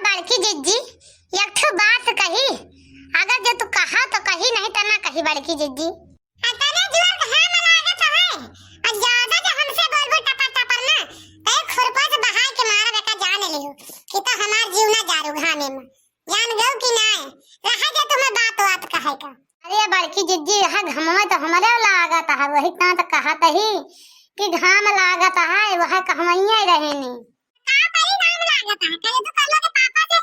बड़की जिज्जी एक ठो बात कही, अगर जो तू कहा तो कही, नहीं तो ना कही। बड़की जिज्जी अतने जोर घाम लागत है और ज्यादा जो हमसे बोलबो टपा टपर ना तो एक खुरपा से बहाय के मारा बेटा जान लियो कि तो हमार जीव ना जारू घामे में जान गयो कि ना रहा जे तुम्हें बात कहे का। अरे बड़की जिज्जी यह घमवा तो हमारे लागत है, वही ता तो कहत ही कि घाम लागत है, वह कहवैया रहे ने का परिणाम लागत है। करे तो कल के पापा से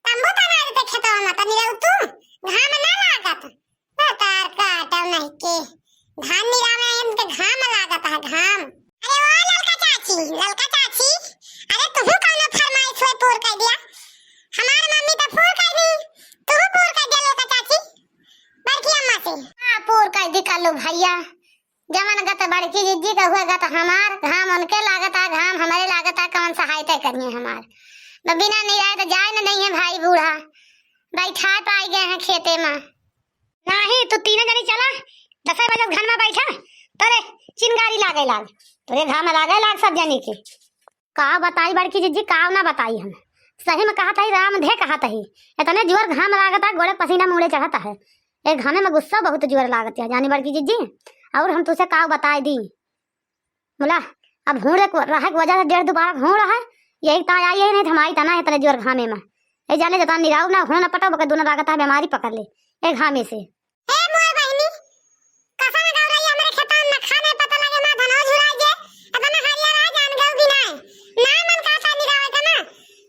तंबू तना देते खेतवा में तनी रहू तू घाम ना लागत तार काटव नहीं के धान निरावे एम के घाम लागत है घाम। अरे ओ ललका चाची अरे तू कौनो फरमाइश होय पूर कर दिया, हमार मम्मी तो पूर कर दी, तू पूर कर दे ललका चाची बड़की अम्मा से। हां पूर कर दी कल्लू भैया, जमन गत बड़की जिज्जी का हुआ गत हमार घाम उनके लागत है, घाम हमारे लागत है, कौन सहायता करनी है हमार तो बिना निराए तो जाए ना नहीं है। भाई बूढ़ा बैठा पाई गए हैं खेते में नहीं तो तीन जनी चला 10 बजे घर में बैठा तोरे चिंगारी लागे लाग तोरे घाम लागे लाग सब जनी के का बताई बड़की जिज्जी का ना बताई। हम सही में कहता ही राम धे कहता ही इतने जोर घाम लागता है, गोड़े पसीना मुड़े चढ़ता है, एक घामे में गुस्सा बहुत जोर लागत है जानी बड़की जिज्जी। और हम तुझसे का बताई दी बोला अब हूँ रहा वजह से 1.5 दोबारा हूँ रहा यही ता आई है नहीं हमारी तना है इतने जोर घामे में ए जाने जता निराव ना हो ना पटा बके दोनों लागत है बीमारी पकड़ ले एक घामे से। ए मोए बहनी कसा ना गाव रही हमरे खेत में खाने पता लगे मां धनो झुराई जे इतना हरिया रहा जान गौ कि ना मन का सा निरावे का ना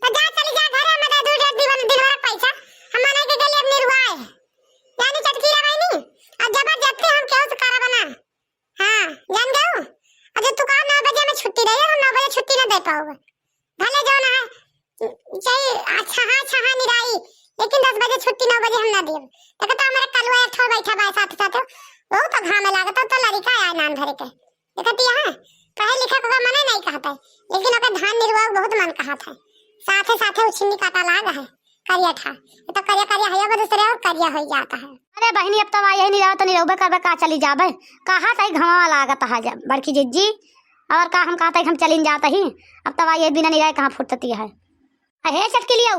तो जा चली जा घरे में दे दू दिन भर पैसा हम मने के गली अपनी रुआए यानी चटकीरा बहनी और जबरदस्ती हम क्यों से करा बना। हां जान गौ अगर तू का 9 बजे में छुट्टी रही हम 9 बजे छुट्टी ना दे पाओगे भले जो ना है चाहिए अच्छा निराई लेकिन 10 बजे छुट्टी 9 बजे हम ना देब तो कहता हमारे कलवा एक ठो बैठा बा साथ साथ वो तो घामे लागत तो लड़का आया नाम धरे के देखती है पढ़े लिखे को मने नहीं कहता है लेकिन ओके धान निरवा बहुत मन कहत है साथे उछिनी काटा लाग है करिया था तो करिया है अब दूसरे और करिया हो जाता है। अरे बहनी अब तो यही नहीं रहा तो निरौबे करबे का चली जाबे कहा सही घावा लागत है बड़की जिज्जी और का हम कहते हम चलिन जाता ही अब तवा ये बिना निराए कहाँ फुटती है। हे चटकी लिया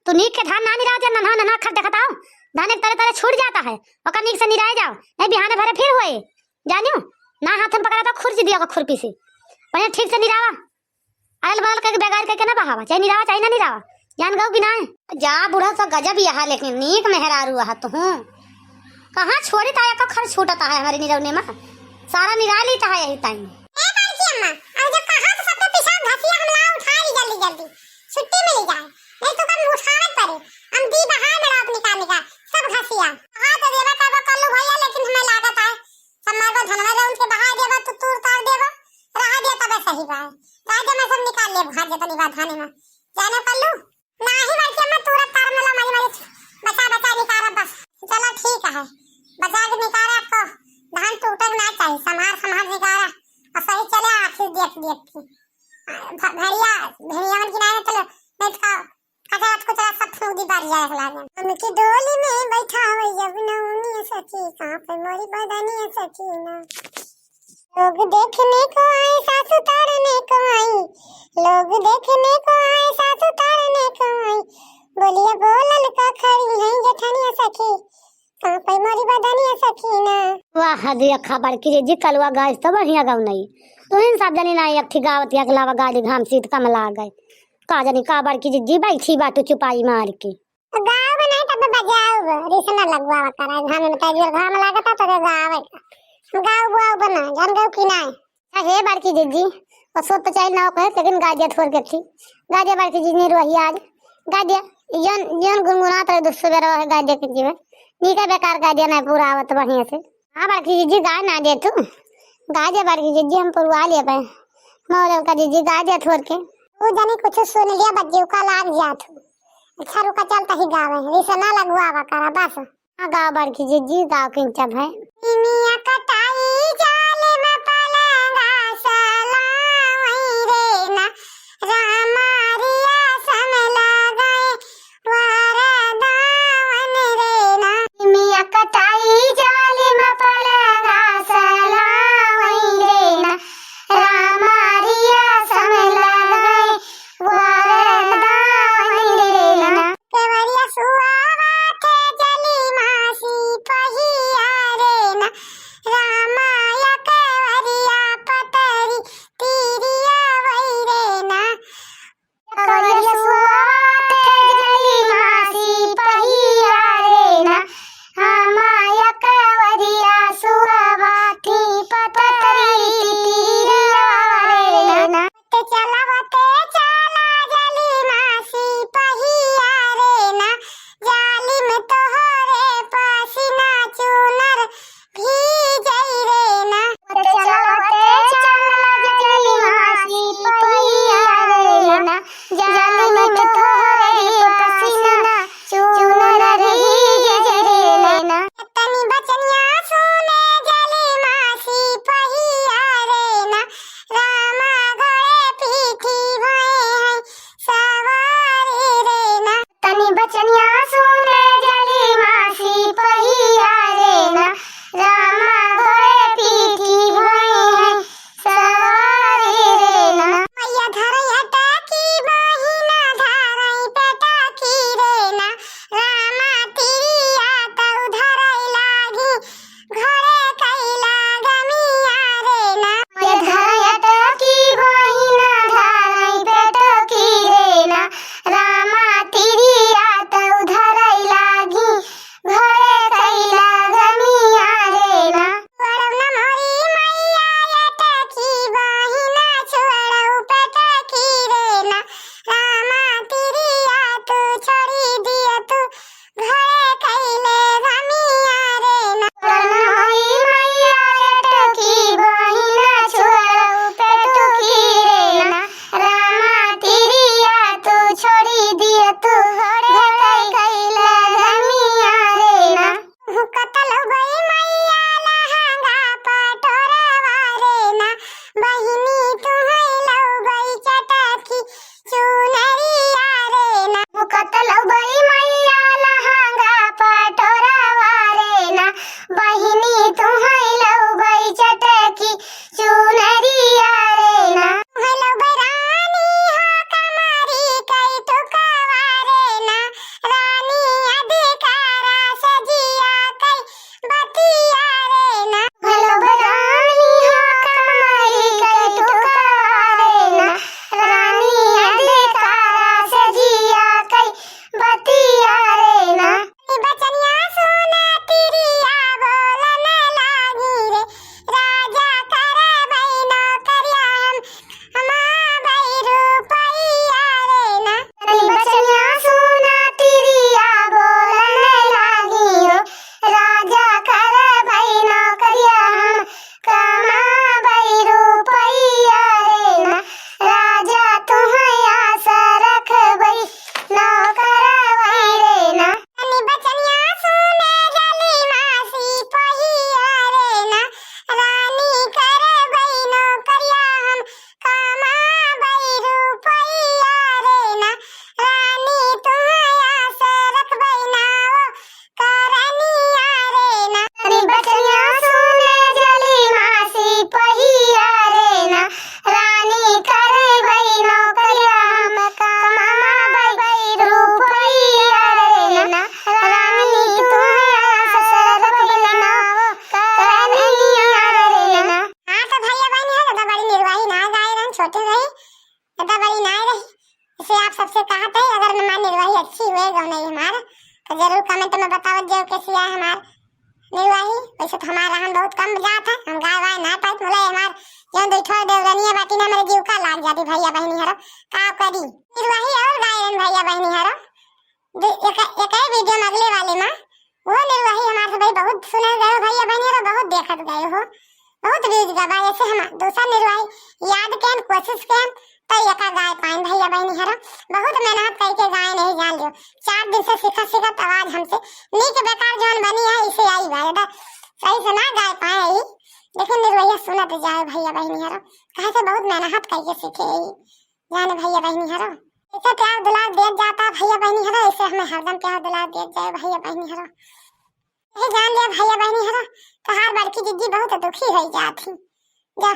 तू नीक के धान ना निरा जा नन्हा खर देखताओ धान एक तरह छूट जाता है ओका नीक से निराए जाओ नहीं बिहाने भरे फिर हुए जानियो ना हाथ में पकड़ा तो खुरची दिया खुरपी से पहले ठीक से निरावा अल बल के बेगार के ना बहावा चाहे निरावा चाहे ना निरावा जान गौ कि ना जा बूढ़ा सा गजब यहाँ लेकिन नीक मेहरारू है तू कहाँ छोड़ी ताया का खर छूटता है हमारे निरवने में सारा निरा लेता है यही टाइम। अम्मा और जब कहा तो सब पेशाब घसिया हम ला उठा ली जल्दी छुट्टी मिल जाए नहीं तो कब उठावत पड़े हम दी बहा मेरा अपनी का सब घसिया हां तो देवा का कल्लू भैया लेकिन हमें लागत है समार को धनवा रे उनके बहा देवा तो तूर तार देवा रहा दे तब सही बा राजा में सब निकाल ले भाग जतनी बात थाने में जाने कल्लू नाही बल्कि मैं तुरंत तार में मारी बचा निकाला बस चलो ठीक है बचा के निकाला आपको धान टूटक ना चाहिए संभाल निकाला और सही चले आखिर देख भैया भेड़ियावन की नारे चलो नहीं तो कचात को चला सब फूक दी बारी जाए लागे उनकी डोली में बैठा हो जब नौनी सची कहां पे मोरी बदनी सची ना लोग देखने को आए सास उतारने को आई लोग देखने को आए सास उतारने को आई बोलिए बोलल का खड़ी है जेठनिया सखी कहां पे मोरी बदनी सखी ना। वाह दिया खबर की जी कलवा गाय तो बढ़िया गाँव नहीं तो इन सब जनी ना एक थी गावत या गलावा गाली घाम सीत कम ला गए का जनी का बड़की जी बैठी बाटू चुपाई मार के गाव में नहीं तब बजाओ रिसना लगवावा करा घाम में तेज घाम लागता तो गावे गाव बुआव बना जान गौ कि ना हे बड़की जी और सो तो चाहिए ना कहे लेकिन गाजिया छोड़ के थी गाजिया बड़की जी ने रोही आज गाजिया जन गुनगुना तो दुसबेरा है गाजिया के जीवन नीका बेकार गाजिया ना पूरा आवत बढ़िया से। हां बड़की जी गाय ना दे तू गाजिया बड़की जी हम पुरवा ले पे मोरल का जी गाजिया छोड़ के वो जाने कुछ सुन लिया बज्जू का लाग जात अच्छा रुका चलता ही गावे रिसना लगवावा करा बस। हां गाव बड़की जी गाव के इंचब है मिया कटाई जाले में पलंगा सलाई रे ना रामारिया सम लगाए वरदावन रे ना मिया कटाई जाले में पलंगा सलाई रे ना रामारिया सम लगाए वरदावन रे ना बचनिया सुने जली मासी पहिया रे ना रामा घोड़े पीठी भई है सवारी रे ना मैया धरैया टाकी बहिना धरई पेटा की रे ना रामा तिरिया तौ धरई लागी घोड़े कैला गमिया रे ना मैया धरैया टाकी बहिना धरई पेटा की रे ना रामा तिरिया तौ धरई लागी घोड़े कैला गमिया रे ना छोड़ौ न मोरी मैया ये टाकी बहिना छोड़ौ पेटा की रे ना रामा तिरिया तू छोड़ी दिया तू घोड़े कैले गमिया रे ना छोड़ौ न मोरी मैया ये टाकी बहिना छोड़ौ पेटा की रे ना रामा तिरिया तू छोड़ी दिया तू घोड़े कैले गमिया रे ना कतल गई मैया लहंगा पटोरवा रे ना बहिनी तुहै लौ गई चटकी चुनरिया रे ना कतल गई मैया लहंगा पटोरवा रे ना बहिनी तुहै लौ गई चटकी चुनरिया रे ना तुहै लौ रानी हो कमरी कई टुकवा रे ना रानी अधिकारा सजिया कई बतिया रे ना तुहै लौ रानी हो कमरी कई टुकवा रे ना रानी अधिकारा सजिया कई बतिया रे ना बचनिया सुने तिरिया बोलन लागी रे राजा करे बैनो करिया हम बैरू पैया रे ना बचनिया सुने तिरिया बोलन लागी रे राजा करे बैनो करिया हम कमा बैरू पैया रे ना राजा तुहै आशा रखबै नौकरबै रे ना बचनिया सुने जली मासी पहिया रे ना रानी करबै नौकरिया हम कमाबै रुपैया रे ना रानी तुहै आशा रखबै नाओ करनिया रे ना बचनिया सुने जली मासी पहिया रे ना रानी करबै नौकरिया हम कमाबै रुपैया रे ना रानी तुहै आशा रखबै नाओ करनिया रे ना हाँ तो भैया बहन है दादा बड़ी निर्वाही ना गाय रन छोटे रही दादा बड़ी ना रही इसे आप सबसे कहते हैं अगर हमारी निर्वाही अच्छी हुए गौ नहीं हमारा तो जरूर कमेंट में बताओ जो कैसी है हमार निर्वाही वैसे तो हमारा हम बहुत कम जात है हम गाय वाय ना पाइत मुले हमार जो बैठो देवरनिया बाटी ना मेरे जीव का लाग जाती भैया बहनी हरो का करी निर्वाही और गाय रन भैया बहनी हरो एक वीडियो में अगले वाले में वो निर्वाही हमारे से भाई बहुत सुने गए भैया बहनी हरो बहुत देखत गए हो बहुत व्यूज गवा ऐसे हम दूसरा निर्वाही याद केन कोशिश केन तो एका गाय पाइन भैया बहनी हरो बहुत मेहनत करके गाय नहीं जान लियो 4 दिन से सिखत आवाज हमसे नीक बेकार जोन बनी है इसे आई भाई सही से ना गाय पाए लेकिन निर्वाही सुनत जाए भैया बहनी हरो कहे से बहुत मेहनत करके सीखे जाने भैया बहनी हरो ऐसे प्यार दुलार दे जाता भैया बहनी हरो ऐसे हमें हरदम प्यार दुलार दे जाए भैया बहनी हरो ये जान लिया भैया बहनी हरो तो हर बड़की दीदी बहुत दुखी हो जाती जा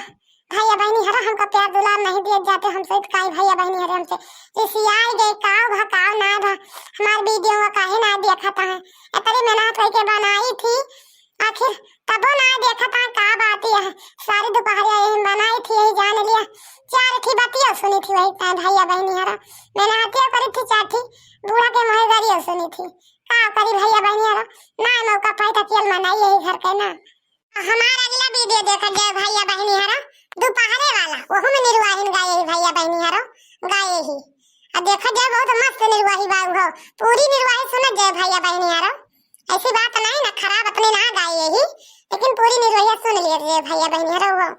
भैया बहनी हरो हमका प्यार दुलार नहीं दिए जाते हमसे तो काई भैया बहनी हरो हमसे जैसे आई गए काव भकाव ना भा हमार वीडियो में काहे ना देखा था इतनी मेहनत करके बनाई थी आखिर तबो ना देखा था का बात है सारी दोपहर यही बनाई थी यही जान लिया 4 थी बातियां सुनी थी वही भैया बहनी हरो मैंने हत्या करी थी 4 थी बूढ़ा के मोहगारियां सुनी थी का करी भैया बहनी हरो ना मौका पाई था केल मनाई यही घर के ना हमारा अगला वीडियो देखा जाए भैया बहनी हरो दोपहरे वाला वो में निर्वाहिन गाय भैया बहनी हरो गाय ही अब देखा जाए बहुत मस्त निर्वाही बाबू हो पूरी निर्वाही सुना जाए भैया बहनी हरो ऐसी बात नहीं ना खराब अपने ना गाय ही लेकिन पूरी निर्वाही सुन लिए भैया बहनी हरो वो